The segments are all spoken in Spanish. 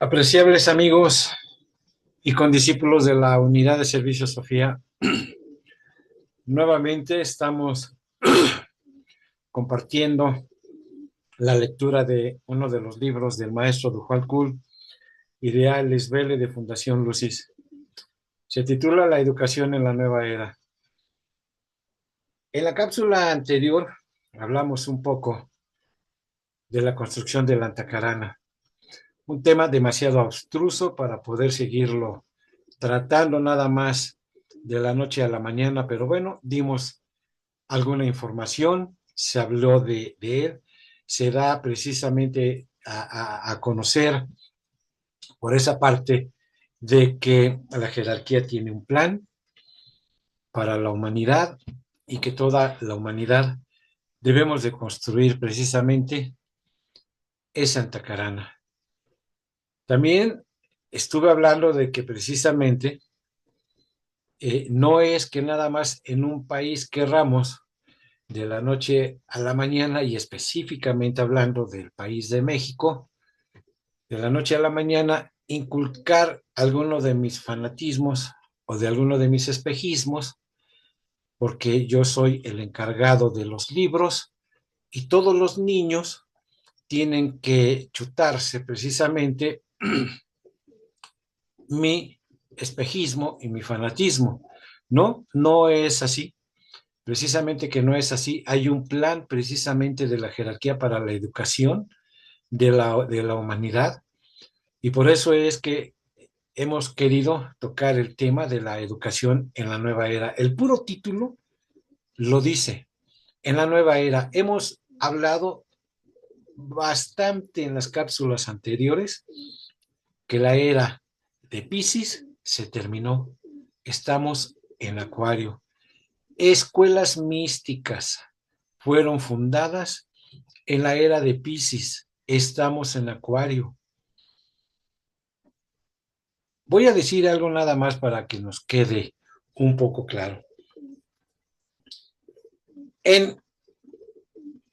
Apreciables amigos y condiscípulos de la Unidad de Servicio Sofía, nuevamente estamos compartiendo la lectura de uno de los libros del maestro Dujal Kul, Ideales Vele de Fundación Lucis. Se titula La educación en la nueva era. En la cápsula anterior hablamos un poco de la construcción de la Antacarana, un tema demasiado abstruso para poder seguirlo tratando nada más de la noche a la mañana, pero bueno, dimos alguna información, se habló de él, se da precisamente a conocer por esa parte de que la jerarquía tiene un plan para la humanidad y que toda la humanidad debemos de construir precisamente esa Antacarana. También estuve hablando de que precisamente no es que nada más en un país querramos de la noche a la mañana, y específicamente hablando del país de México, de la noche a la mañana, inculcar alguno de mis fanatismos o de alguno de mis espejismos, porque yo soy el encargado de los libros y todos los niños tienen que chutarse precisamente mi espejismo y mi fanatismo. No, no es así. Precisamente que no es así. Hay un plan precisamente de la jerarquía para la educación de la humanidad, y por eso es que hemos querido tocar el tema de la educación en la nueva era. El puro título lo dice, en la nueva era. Hemos hablado bastante en las cápsulas anteriores que la era de Piscis se terminó. Estamos en Acuario. Escuelas místicas fueron fundadas en la era de Piscis. Estamos en Acuario. Voy a decir algo nada más para que nos quede un poco claro. En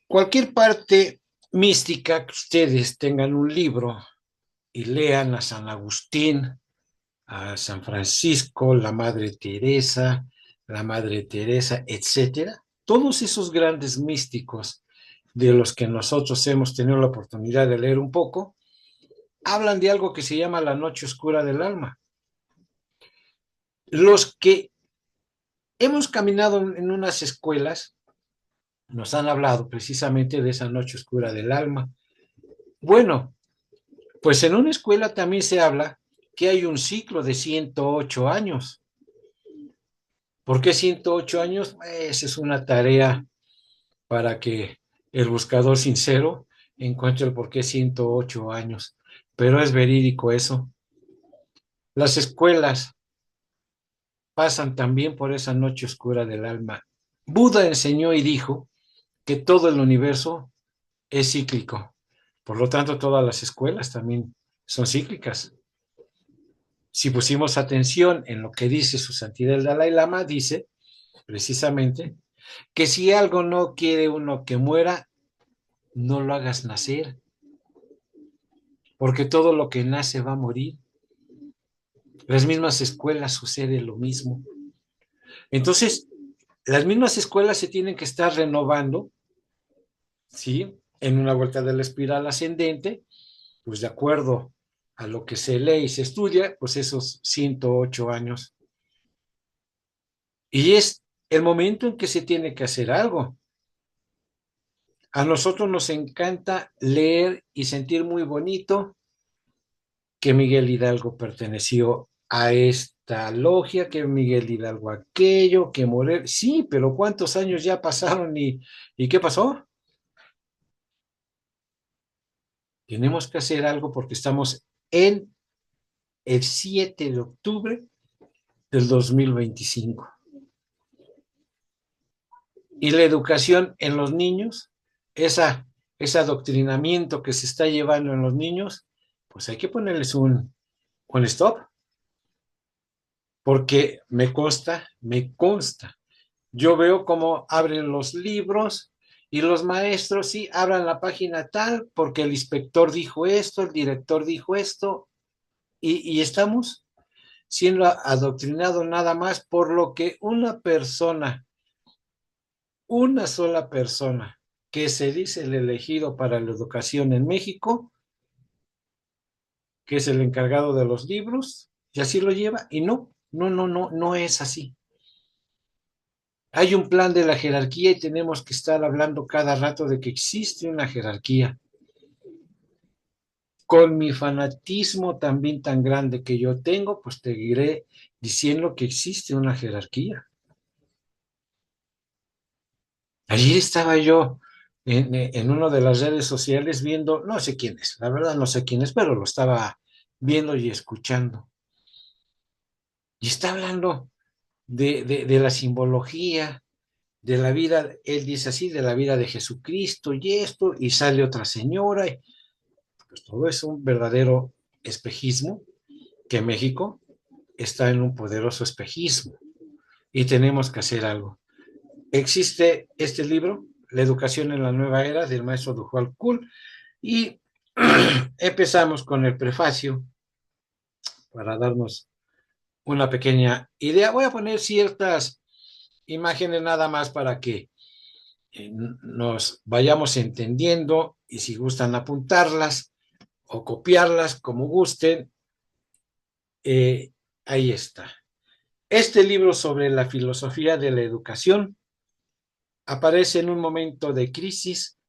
cualquier parte mística que ustedes tengan un libro y lean a San Agustín, a San Francisco, la Madre Teresa, etcétera, todos esos grandes místicos de los que nosotros hemos tenido la oportunidad de leer un poco, hablan de algo que se llama la noche oscura del alma. Los que hemos caminado en unas escuelas nos han hablado precisamente de esa noche oscura del alma. Bueno, pues en una escuela también se habla que hay un ciclo de 108 años. ¿Por qué 108 años? Esa es una tarea para que el buscador sincero encuentre el por qué 108 años. Pero es verídico eso. Las escuelas pasan también por esa noche oscura del alma. Buda enseñó y dijo que todo el universo es cíclico. Por lo tanto, todas las escuelas también son cíclicas. Si pusimos atención en lo que dice su santidad el Dalai Lama, dice precisamente que si algo no quiere uno que muera, no lo hagas nacer, porque todo lo que nace va a morir. Las mismas escuelas sucede lo mismo. Entonces, las mismas escuelas se tienen que estar renovando, ¿sí? En una vuelta de la espiral ascendente, pues de acuerdo a lo que se lee y se estudia, pues esos 108 años. Y es el momento en que se tiene que hacer algo. A nosotros nos encanta leer y sentir muy bonito que Miguel Hidalgo perteneció a esta logia, que Miguel Hidalgo aquello, que Morel. Sí, pero ¿cuántos años ya pasaron y qué pasó? Tenemos que hacer algo porque estamos en el 7 de octubre del 2025. Y la educación en los niños, ese adoctrinamiento que se está llevando en los niños, pues hay que ponerles un stop, porque me consta. Yo veo cómo abren los libros y los maestros sí abran la página tal porque el inspector dijo esto, el director dijo esto. y estamos siendo adoctrinados nada más por lo que una sola persona que se dice el elegido para la educación en México, que es el encargado de los libros, y así lo lleva, y no es así. Hay un plan de la jerarquía y tenemos que estar hablando cada rato de que existe una jerarquía. Con mi fanatismo también tan grande que yo tengo, pues te iré diciendo que existe una jerarquía. Ayer estaba yo en una de las redes sociales viendo, no sé quién es, la verdad no sé quién es, pero lo estaba viendo y escuchando. Y está hablando de la simbología, de la vida, él dice así, de la vida de Jesucristo y esto, y sale otra señora, y pues todo es un verdadero espejismo, que México está en un poderoso espejismo y tenemos que hacer algo. Existe este libro, La educación en la nueva era, del maestro Dujal Kul, y empezamos con el prefacio para darnos una pequeña idea. Voy a poner ciertas imágenes nada más para que nos vayamos entendiendo y si gustan apuntarlas o copiarlas como gusten, eh, ahí está. Este libro sobre la filosofía de la educación aparece en un momento de crisis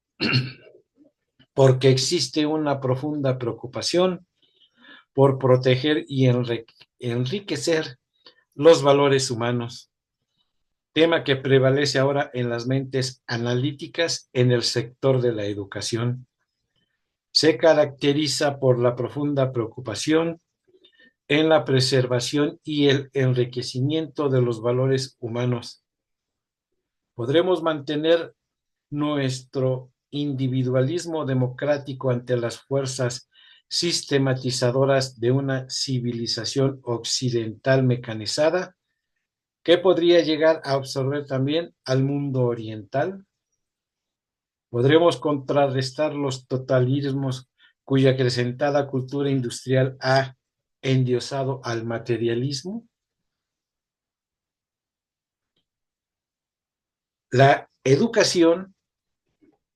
porque existe una profunda preocupación por proteger y enriquecer los valores humanos, tema que prevalece ahora en las mentes analíticas en el sector de la educación. Se caracteriza por la profunda preocupación en la preservación y el enriquecimiento de los valores humanos. Podremos mantener nuestro individualismo democrático ante las fuerzas sistematizadoras de una civilización occidental mecanizada que podría llegar a absorber también al mundo oriental. Podremos contrarrestar los totalitarismos cuya acrecentada cultura industrial ha endiosado al materialismo. La educación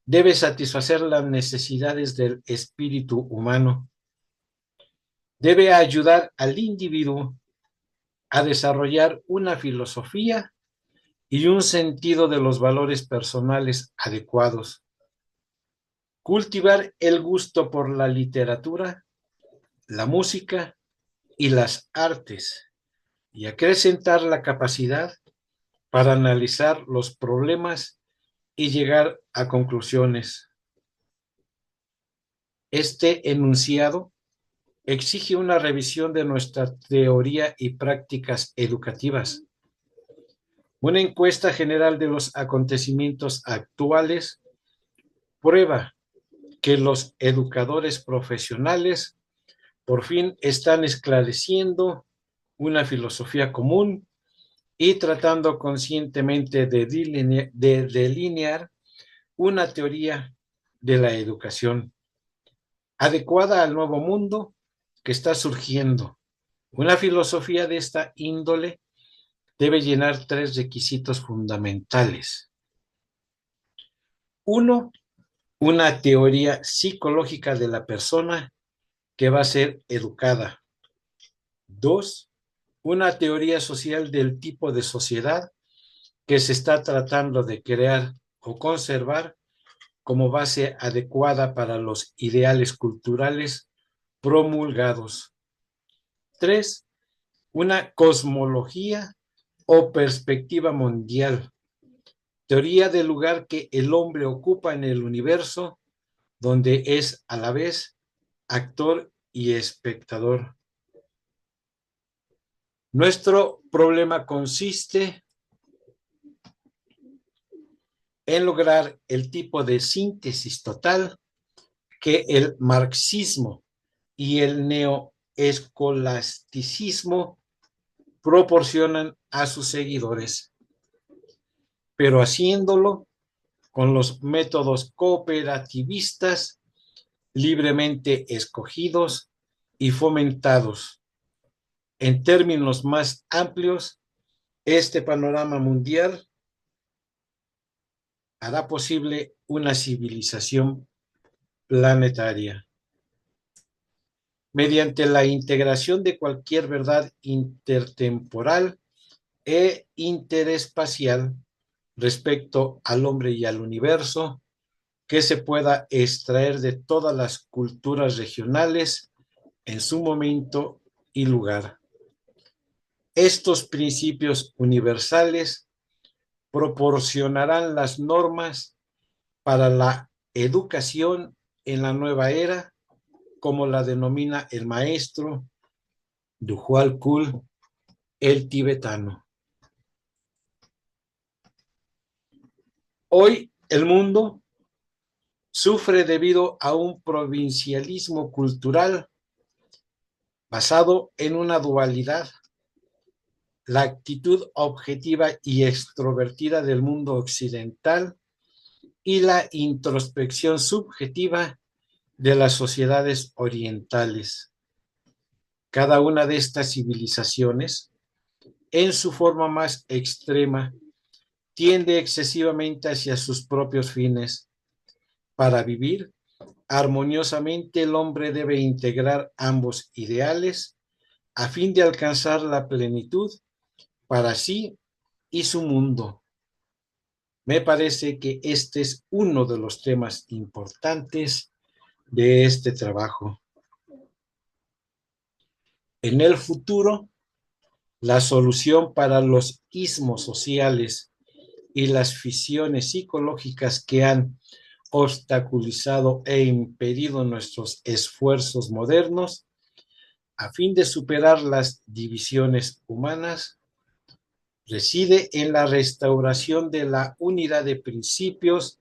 debe satisfacer las necesidades del espíritu humano, debe ayudar al individuo a desarrollar una filosofía y un sentido de los valores personales adecuados, cultivar el gusto por la literatura, la música y las artes, y acrecentar la capacidad para analizar los problemas y llegar a conclusiones. Este enunciado exige una revisión de nuestra teoría y prácticas educativas. Una encuesta general de los acontecimientos actuales prueba que los educadores profesionales por fin están esclareciendo una filosofía común y tratando conscientemente de delinear una teoría de la educación adecuada al nuevo mundo que está surgiendo. Una filosofía de esta índole debe llenar tres requisitos fundamentales. Uno, una teoría psicológica de la persona que va a ser educada. Dos, una teoría social del tipo de sociedad que se está tratando de crear o conservar como base adecuada para los ideales culturales promulgados. Tres, una cosmología o perspectiva mundial, teoría del lugar que el hombre ocupa en el universo, donde es a la vez actor y espectador. Nuestro problema consiste en lograr el tipo de síntesis total que el marxismo y el neoescolasticismo proporcionan a sus seguidores, pero haciéndolo con los métodos cooperativistas libremente escogidos y fomentados En términos más amplios, este panorama mundial hará posible una civilización planetaria. Mediante la integración de cualquier verdad intertemporal e interespacial respecto al hombre y al universo, que se pueda extraer de todas las culturas regionales en su momento y lugar. Estos principios universales proporcionarán las normas para la educación en la nueva era, como la denomina el maestro Dujwal Khul, el tibetano. Hoy el mundo sufre debido a un provincialismo cultural basado en una dualidad: la actitud objetiva y extrovertida del mundo occidental y la introspección subjetiva de las sociedades orientales. Cada una de estas civilizaciones, en su forma más extrema, tiende excesivamente hacia sus propios fines. Para vivir armoniosamente, el hombre debe integrar ambos ideales a fin de alcanzar la plenitud para sí y su mundo. Me parece que este es uno de los temas importantes de este trabajo. En el futuro, la solución para los ismos sociales y las fisiones psicológicas que han obstaculizado e impedido nuestros esfuerzos modernos a fin de superar las divisiones humanas reside en la restauración de la unidad de principios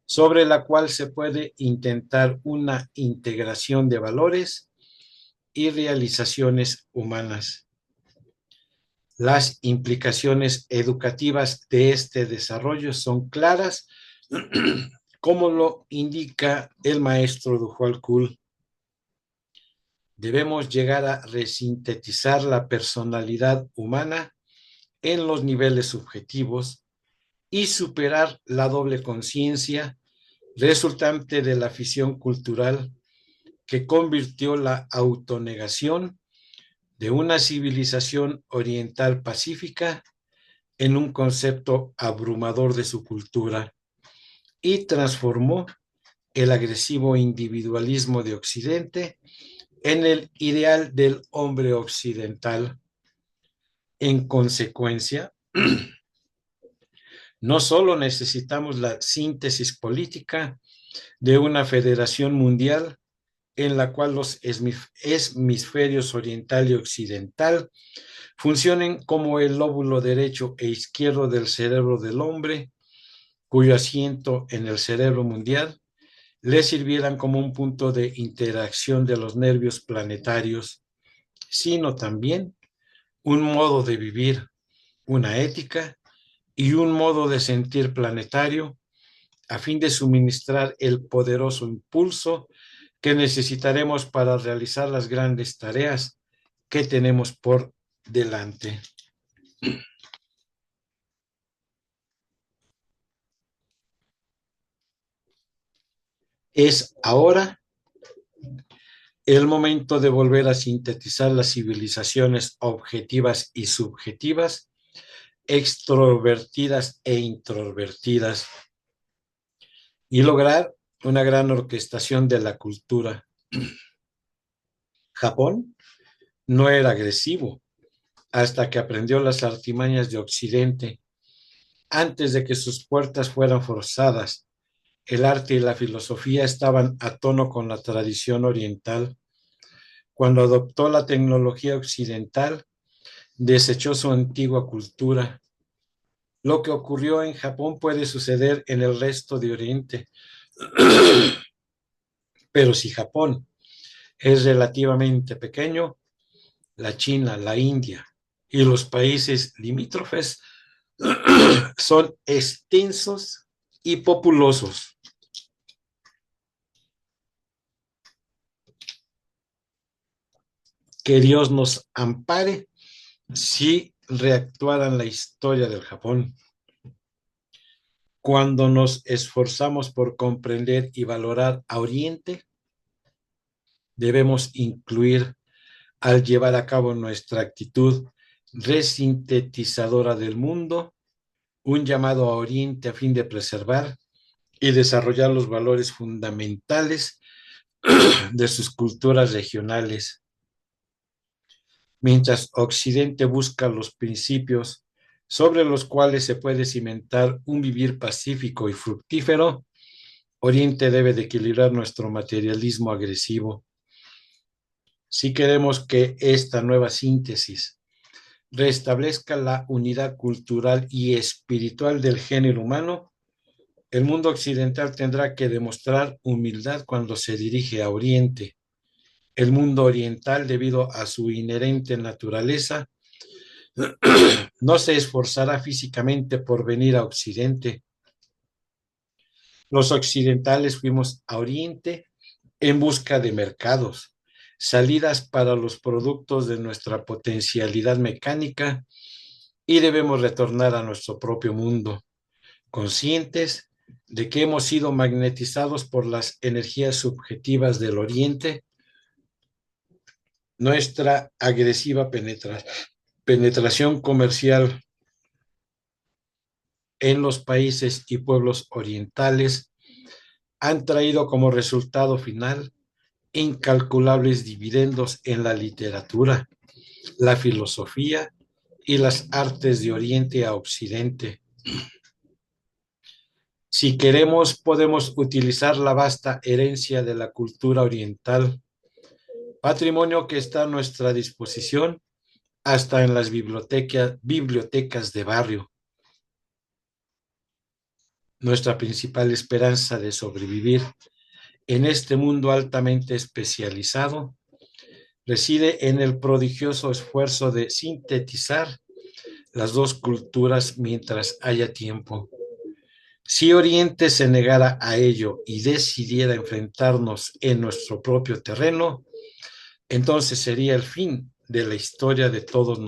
sobre la cual se puede intentar una integración de valores y realizaciones humanas. Las implicaciones educativas de este desarrollo son claras, como lo indica el maestro Dujwal Khul. Debemos llegar a resintetizar la personalidad humana en los niveles subjetivos y superar la doble conciencia resultante de la fisión cultural que convirtió la autonegación de una civilización oriental pacífica en un concepto abrumador de su cultura y transformó el agresivo individualismo de Occidente en el ideal del hombre occidental. En consecuencia, no solo necesitamos la síntesis política de una federación mundial en la cual los hemisferios oriental y occidental funcionen como el lóbulo derecho e izquierdo del cerebro del hombre, cuyo asiento en el cerebro mundial le sirvieran como un punto de interacción de los nervios planetarios, sino también un modo de vivir, una ética y un modo de sentir planetario, a fin de suministrar el poderoso impulso que necesitaremos para realizar las grandes tareas que tenemos por delante. Es ahora el momento de volver a sintetizar las civilizaciones objetivas y subjetivas, extrovertidas e introvertidas, y lograr una gran orquestación de la cultura. Japón no era agresivo hasta que aprendió las artimañas de Occidente. Antes de que sus puertas fueran forzadas, el arte y la filosofía estaban a tono con la tradición oriental. Cuando adoptó la tecnología occidental, desechó su antigua cultura. Lo que ocurrió en Japón puede suceder en el resto de Oriente. Pero si Japón es relativamente pequeño, la China, la India y los países limítrofes son extensos y populosos. Que Dios nos ampare si reactuaran la historia del Japón. Cuando nos esforzamos por comprender y valorar a Oriente, debemos incluir, al llevar a cabo nuestra actitud resintetizadora del mundo, un llamado a Oriente a fin de preservar y desarrollar los valores fundamentales de sus culturas regionales, mientras Occidente busca los principios sobre los cuales se puede cimentar un vivir pacífico y fructífero. Oriente debe de equilibrar nuestro materialismo agresivo. Si queremos que esta nueva síntesis restablezca la unidad cultural y espiritual del género humano, el mundo occidental tendrá que demostrar humildad cuando se dirige a Oriente. El mundo oriental, debido a su inherente naturaleza, no se esforzará físicamente por venir a Occidente. Los occidentales fuimos a Oriente en busca de mercados, salidas para los productos de nuestra potencialidad mecánica, y debemos retornar a nuestro propio mundo, conscientes de que hemos sido magnetizados por las energías subjetivas del Oriente. Nuestra agresiva penetración comercial en los países y pueblos orientales han traído como resultado final incalculables dividendos en la literatura, la filosofía y las artes de Oriente a Occidente. Si queremos, podemos utilizar la vasta herencia de la cultura oriental, patrimonio que está a nuestra disposición hasta en las bibliotecas de barrio. Nuestra principal esperanza de sobrevivir en este mundo altamente especializado reside en el prodigioso esfuerzo de sintetizar las dos culturas mientras haya tiempo. Si Oriente se negara a ello y decidiera enfrentarnos en nuestro propio terreno, entonces sería el fin de la historia de todos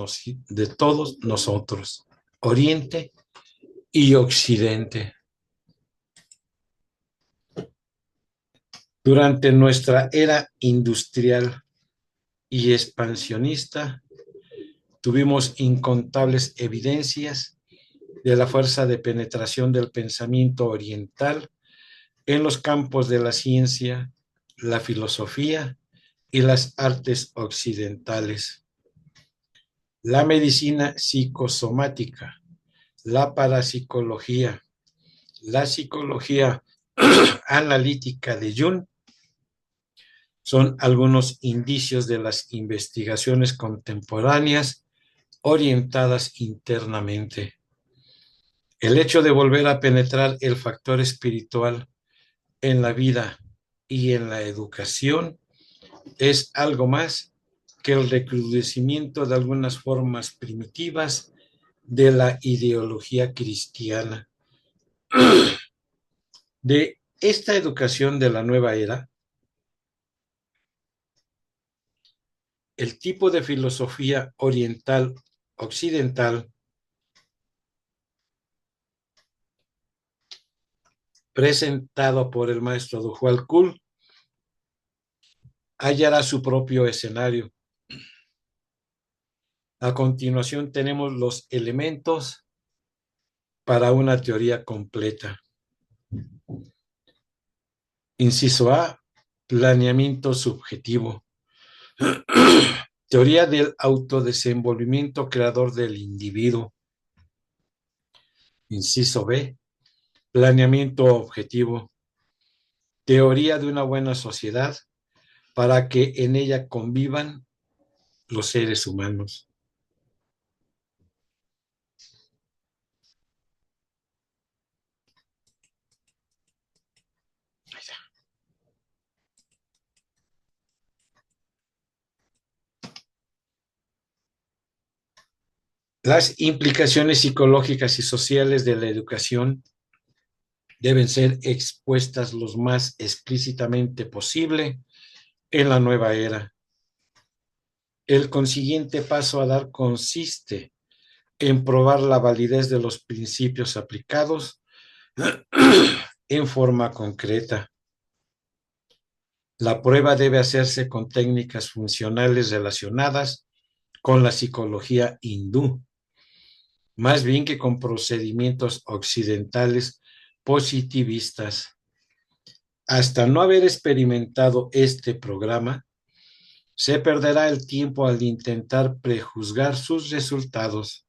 nosotros, Oriente y Occidente. Durante nuestra era industrial y expansionista, tuvimos incontables evidencias de la fuerza de penetración del pensamiento oriental en los campos de la ciencia, la filosofía y las artes occidentales. La medicina psicosomática, la parapsicología, la psicología analítica de Jung son algunos indicios de las investigaciones contemporáneas orientadas internamente. El hecho de volver a penetrar el factor espiritual en la vida y en la educación es algo más que el recrudecimiento de algunas formas primitivas de la ideología cristiana. De esta educación de la nueva era, el tipo de filosofía oriental occidental presentado por el maestro Dujwal Kul hallará su propio escenario. A continuación tenemos los elementos para una teoría completa. Inciso A, planeamiento subjetivo. Teoría del autodesenvolvimiento creador del individuo. Inciso B, planeamiento objetivo. Teoría de una buena sociedad para que en ella convivan los seres humanos. Las implicaciones psicológicas y sociales de la educación deben ser expuestas lo más explícitamente posible en la nueva era. El consiguiente paso a dar consiste en probar la validez de los principios aplicados en forma concreta. La prueba debe hacerse con técnicas funcionales relacionadas con la psicología hindú, más bien que con procedimientos occidentales positivistas. Hasta no haber experimentado este programa, se perderá el tiempo al intentar prejuzgar sus resultados.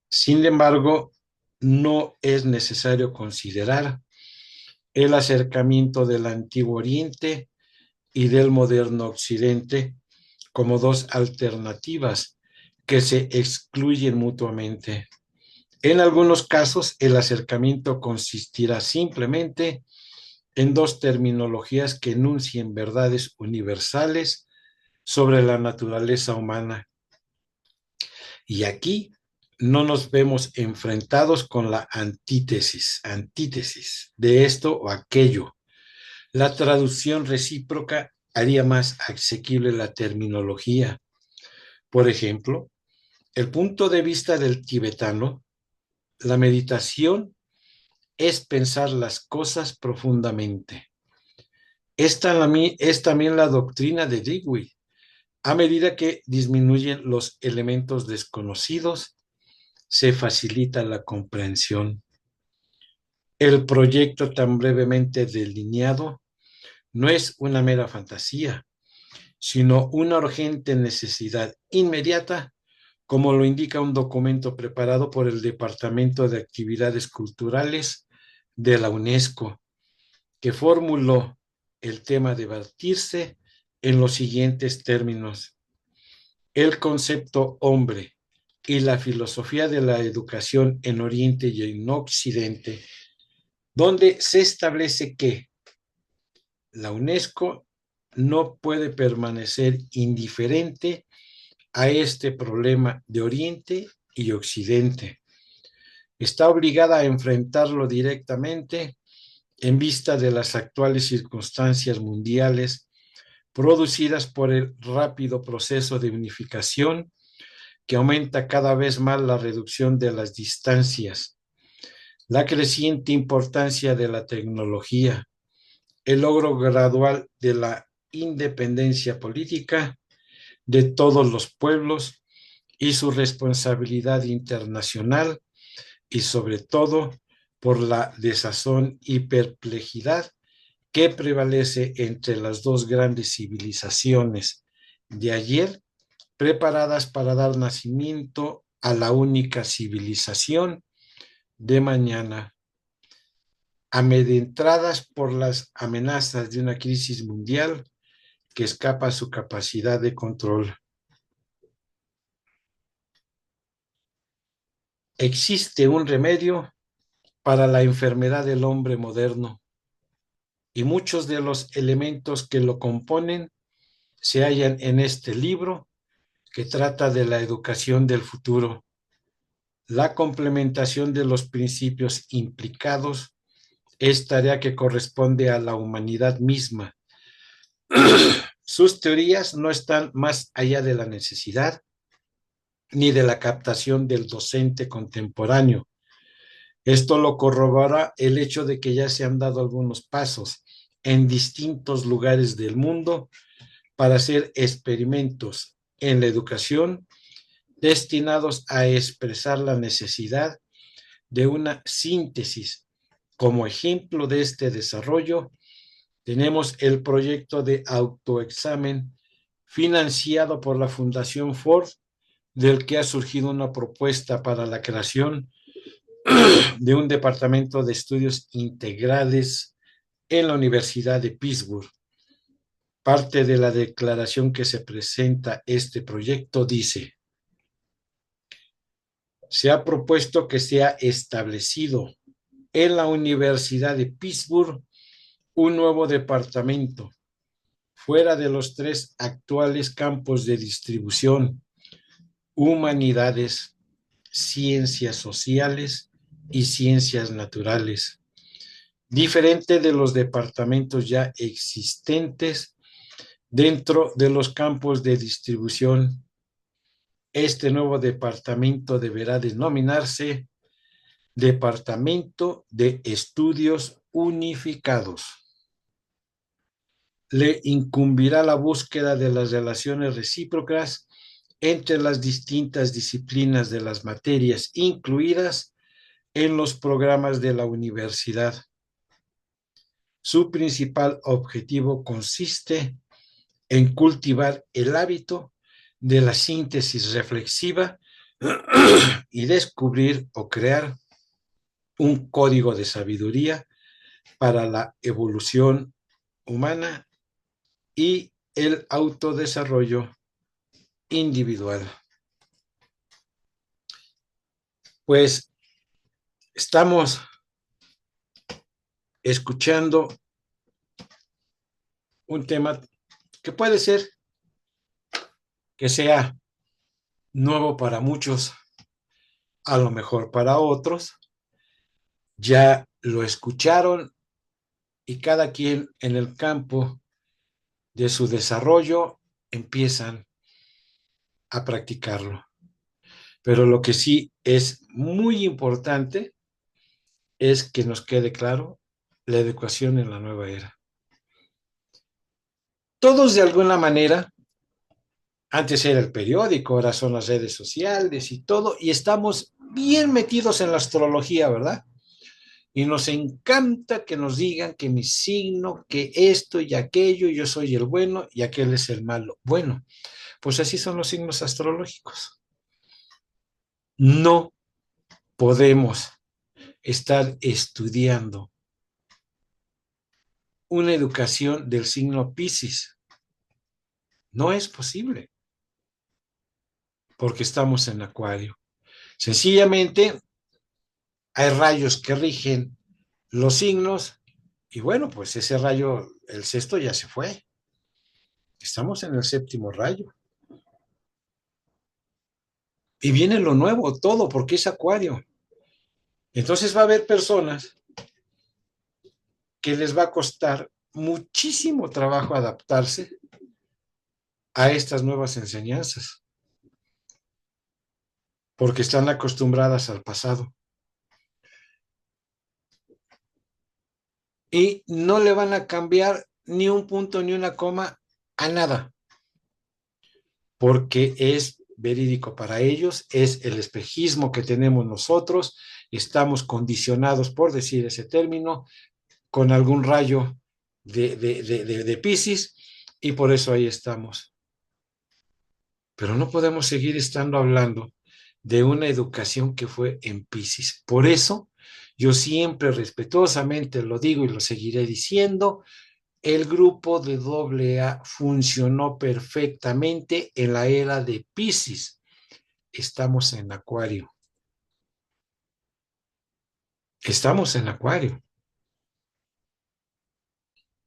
Sin embargo, no es necesario considerar el acercamiento del Antiguo Oriente y del moderno Occidente como dos alternativas que se excluyen mutuamente. En algunos casos, el acercamiento consistirá simplemente en dos terminologías que enuncien verdades universales sobre la naturaleza humana. Y aquí no nos vemos enfrentados con la antítesis de esto o aquello. La traducción recíproca haría más asequible la terminología. Por ejemplo, el punto de vista del tibetano, la meditación es pensar las cosas profundamente. Es también la doctrina de Dewey. A medida que disminuyen los elementos desconocidos, se facilita la comprensión. El proyecto tan brevemente delineado no es una mera fantasía, sino una urgente necesidad inmediata, como lo indica un documento preparado por el Departamento de Actividades Culturales de la UNESCO, que formuló el tema a debatirse en los siguientes términos: el concepto hombre y la filosofía de la educación en Oriente y en Occidente, donde se establece que la UNESCO no puede permanecer indiferente a este problema de Oriente y Occidente. Está obligada a enfrentarlo directamente en vista de las actuales circunstancias mundiales producidas por el rápido proceso de unificación que aumenta cada vez más la reducción de las distancias, la creciente importancia de la tecnología, el logro gradual de la independencia política de todos los pueblos y su responsabilidad internacional, y sobre todo por la desazón y perplejidad que prevalece entre las dos grandes civilizaciones de ayer, preparadas para dar nacimiento a la única civilización de mañana, amedrentadas por las amenazas de una crisis mundial que escapa a su capacidad de control. Existe un remedio para la enfermedad del hombre moderno, y muchos de los elementos que lo componen se hallan en este libro que trata de la educación del futuro. La complementación de los principios implicados es tarea que corresponde a la humanidad misma. Sus teorías no están más allá de la necesidad ni de la captación del docente contemporáneo. Esto lo corrobora el hecho de que ya se han dado algunos pasos en distintos lugares del mundo para hacer experimentos en la educación destinados a expresar la necesidad de una síntesis. Como ejemplo de este desarrollo, tenemos el proyecto de autoexamen financiado por la Fundación Ford, del que ha surgido una propuesta para la creación de un departamento de estudios integrales en la Universidad de Pittsburgh. Parte de la declaración que se presenta este proyecto dice: se ha propuesto que sea establecido en la Universidad de Pittsburgh un nuevo departamento fuera de los tres actuales campos de distribución: humanidades, ciencias sociales y ciencias naturales, diferente de los departamentos ya existentes Dentro de los campos de distribución, este nuevo departamento deberá denominarse Departamento de Estudios Unificados. Le incumbirá la búsqueda de las relaciones recíprocas entre las distintas disciplinas de las materias incluidas en los programas de la universidad. Su principal objetivo consiste en cultivar el hábito de la síntesis reflexiva y descubrir o crear un código de sabiduría para la evolución humana y el autodesarrollo individual. Pues estamos escuchando un tema que puede ser que sea nuevo para muchos, a lo mejor para otros. Ya lo escucharon y cada quien en el campo de su desarrollo empiezan a practicarlo. Pero lo que sí es muy importante es que nos quede claro la educación en la nueva era. Todos de alguna manera, antes era el periódico, ahora son las redes sociales y todo, y estamos bien metidos en la astrología, ¿verdad? Y nos encanta que nos digan que mi signo, que esto y aquello, yo soy el bueno y aquel es el malo. Bueno, pues así son los signos astrológicos. No podemos estar estudiando una educación del signo Piscis. No es posible, porque estamos en Acuario. Sencillamente, hay rayos que rigen los signos y bueno, pues ese rayo, el sexto ya se fue. Estamos en el séptimo rayo. Y viene lo nuevo, todo, porque es Acuario. Entonces va a haber personas que les va a costar muchísimo trabajo adaptarse a estas nuevas enseñanzas, porque están acostumbradas al pasado. Y no le van a cambiar ni un punto ni una coma a nada, porque es verídico para ellos, es el espejismo que tenemos nosotros, estamos condicionados, por decir ese término, con algún rayo de Piscis, y por eso ahí estamos. Pero no podemos seguir estando hablando de una educación que fue en Piscis. Por eso, yo siempre respetuosamente lo digo y lo seguiré diciendo, el grupo de AA funcionó perfectamente en la era de Piscis. Estamos en Acuario. Estamos en Acuario.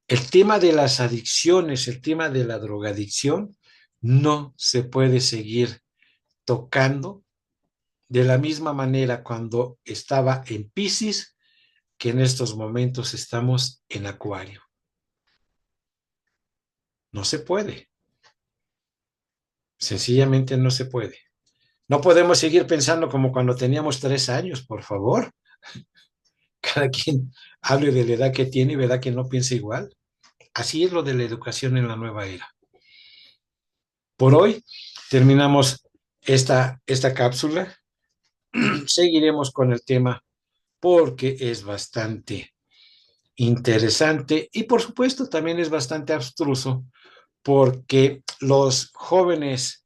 El tema de las adicciones, el tema de la drogadicción, no se puede seguir tocando de la misma manera cuando estaba en Piscis que en estos momentos estamos en Acuario. No se puede. Sencillamente no se puede. No podemos seguir pensando como cuando teníamos 3 años, por favor. Cada quien hable de la edad que tiene y verá que no piensa igual. Así es lo de la educación en la nueva era. Por hoy terminamos esta cápsula. Seguiremos con el tema porque es bastante interesante y por supuesto también es bastante abstruso porque los jóvenes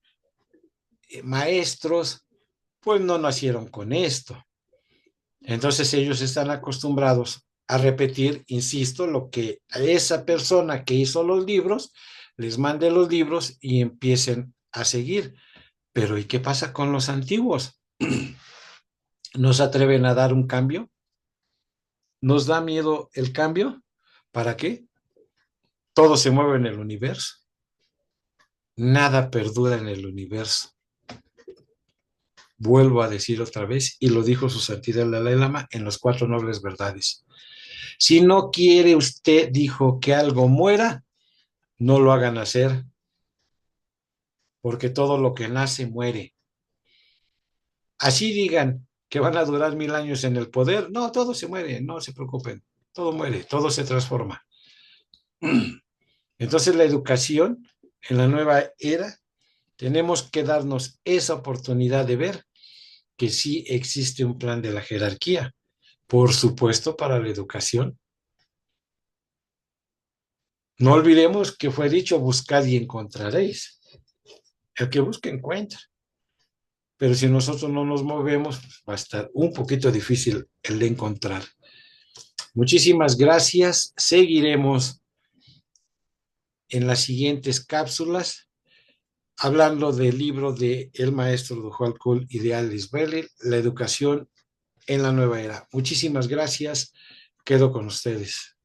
maestros pues no nacieron con esto. Entonces ellos están acostumbrados a repetir, insisto, lo que a esa persona que hizo los libros les mande los libros y empiecen a seguir. Pero ¿y qué pasa con los antiguos? ¿No se atreven a dar un cambio? ¿Nos da miedo el cambio? ¿Para qué? Todo se mueve en el universo. Nada perdura en el universo. Vuelvo a decir otra vez, y lo dijo su santidad el Dalai Lama en los 4 nobles verdades. Si no quiere usted, dijo, que algo muera, no lo hagan nacer, porque todo lo que nace muere. Así digan que van a durar 1000 años en el poder, no, todo se muere, no se preocupen, todo muere, todo se transforma. Entonces la educación en la nueva era, tenemos que darnos esa oportunidad de ver que sí existe un plan de la jerarquía, por supuesto, para la educación. No olvidemos que fue dicho, buscad y encontraréis. El que busca encuentra. Pero si nosotros no nos movemos, pues va a estar un poquito difícil el de encontrar. Muchísimas gracias. Seguiremos en las siguientes cápsulas hablando del libro de El maestro Dujal Kul y de Alice Bailey, La educación en la nueva era. Muchísimas gracias. Quedo con ustedes.